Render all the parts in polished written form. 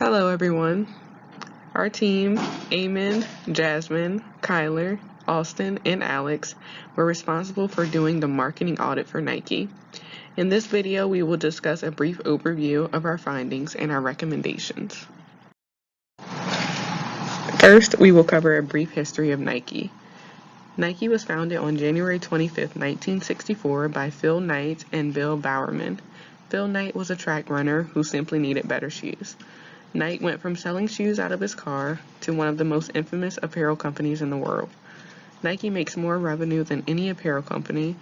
Hello everyone. Our team, Eamon, Jasmine, Kyler, Austin, and Alex, were responsible for doing the marketing audit for Nike. In this video, we will discuss a brief overview of our findings and our recommendations. First, we will cover a brief history of Nike. Nike was founded on January 25, 1964 by Phil Knight and Bill Bowerman. Phil Knight was a track runner who simply needed better shoes. Knight went from selling shoes out of his car to one of the most infamous apparel companies in the world. Nike makes more revenue than any apparel company,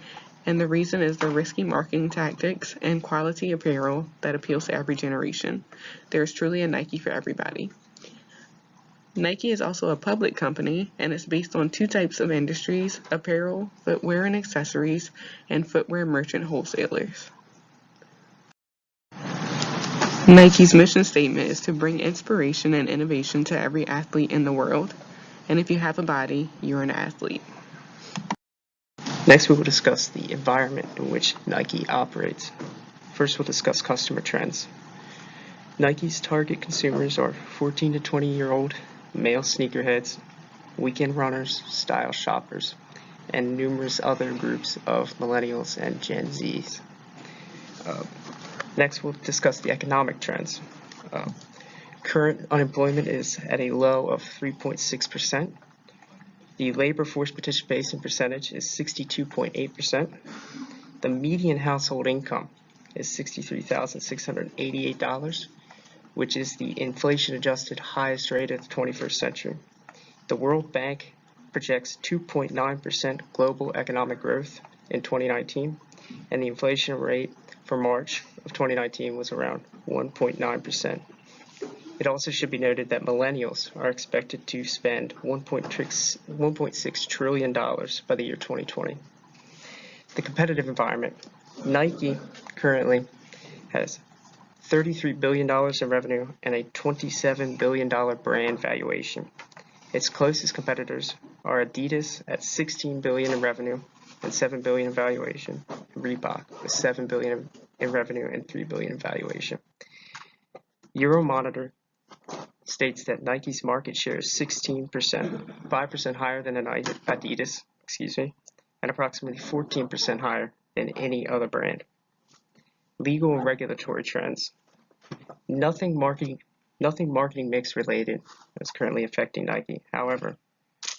and the reason is the risky marketing tactics and quality apparel that appeals to every generation. There is truly a Nike for everybody. Nike is also a public company, and it's based on two types of industries: apparel, footwear and accessories, and footwear merchant wholesalers. Nike's mission statement is to bring inspiration and innovation to every athlete in the world. And if you have a body, you're an athlete. Next, we will discuss the environment in which Nike operates. First, we'll discuss customer trends. Nike's target consumers are 14 to 20-year-old male sneakerheads, weekend runners, style shoppers, and numerous other groups of millennials and Gen Zs. Next, we'll discuss the economic trends. Current unemployment is at a low of 3.6%. The labor force participation percentage is 62.8%. The median household income is $63,688, which is the inflation-adjusted highest rate of the 21st century. The World Bank projects 2.9% global economic growth in 2019, and the inflation rate for March of 2019 was around 1.9%. It also should be noted that millennials are expected to spend $1.6 trillion by the year 2020. The competitive environment. Nike currently has $33 billion in revenue and a $27 billion brand valuation. Its closest competitors are Adidas at $16 billion in revenue and $7 billion in valuation, and Reebok with $7 billion in revenue and $3 billion in valuation. Euromonitor states that Nike's market share is 16%, 5% higher than Adidas, and approximately 14% higher than any other brand. Legal and regulatory trends. Nothing marketing mix related is currently affecting Nike. However,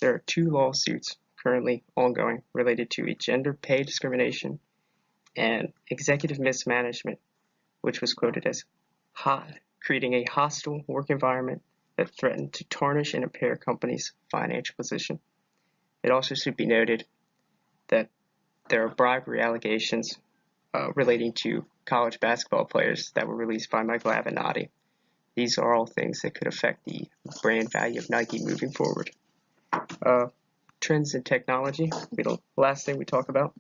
there are two lawsuits currently ongoing related to a gender pay discrimination and executive mismanagement, which was quoted as creating a hostile work environment that threatened to tarnish and impair company's financial position. It also should be noted that there are bribery allegations relating to college basketball players that were released by Michael Avenatti. These are all things that could affect the brand value of Nike moving forward. Trends in technology, the last thing we talk about.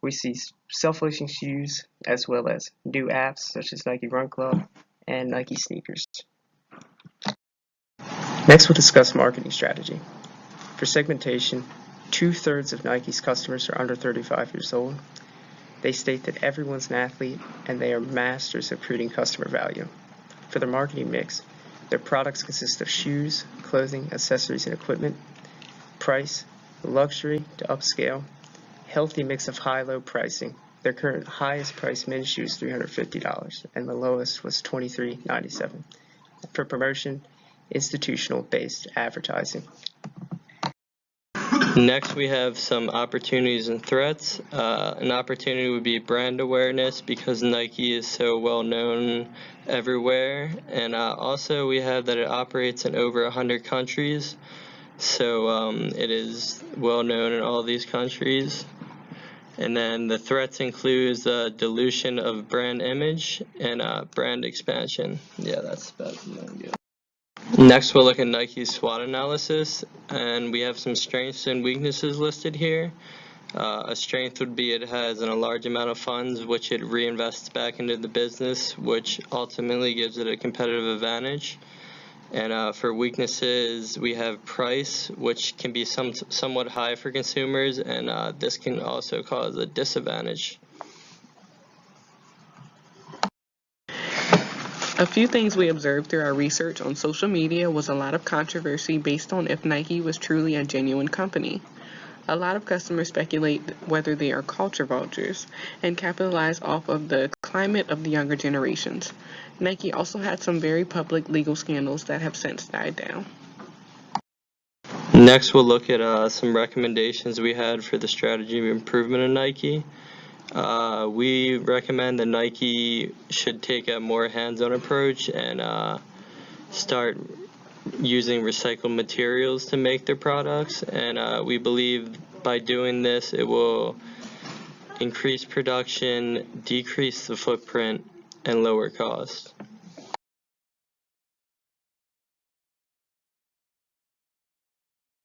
We see self-lacing shoes as well as new apps such as Nike Run Club and Nike sneakers. Next, we'll discuss marketing strategy. For segmentation, 2/3 of Nike's customers are under 35 years old. They state that everyone's an athlete and they are masters of creating customer value. For their marketing mix, their products consist of shoes, clothing, accessories, and equipment. Price, luxury to upscale, healthy mix of high-low pricing. Their current highest price men's shoe is $350, and the lowest was $23.97. For promotion, institutional-based advertising. Next, we have some opportunities and threats. An opportunity would be brand awareness because Nike is so well known everywhere, and also we have that it operates in over 100 countries, so it is well known in all these countries. And then the threats includes dilution of brand image and brand expansion. Yeah, that's about good. Next, we'll look at Nike's SWOT analysis, and we have some strengths and weaknesses listed here. A strength would be it has a large amount of funds, which it reinvests back into the business, which ultimately gives it a competitive advantage. And for weaknesses, we have price, which can be somewhat high for consumers, and this can also cause a disadvantage. A few things we observed through our research on social media was a lot of controversy based on if Nike was truly a genuine company. A lot of customers speculate whether they are culture vultures and capitalize off of the climate of the younger generations. Nike also had some very public legal scandals that have since died down. Next, we'll look at some recommendations we had for the strategy of improvement of Nike. We recommend that Nike should take a more hands-on approach and start using recycled materials to make their products, and we believe by doing this it will increase production, decrease the footprint, and lower costs.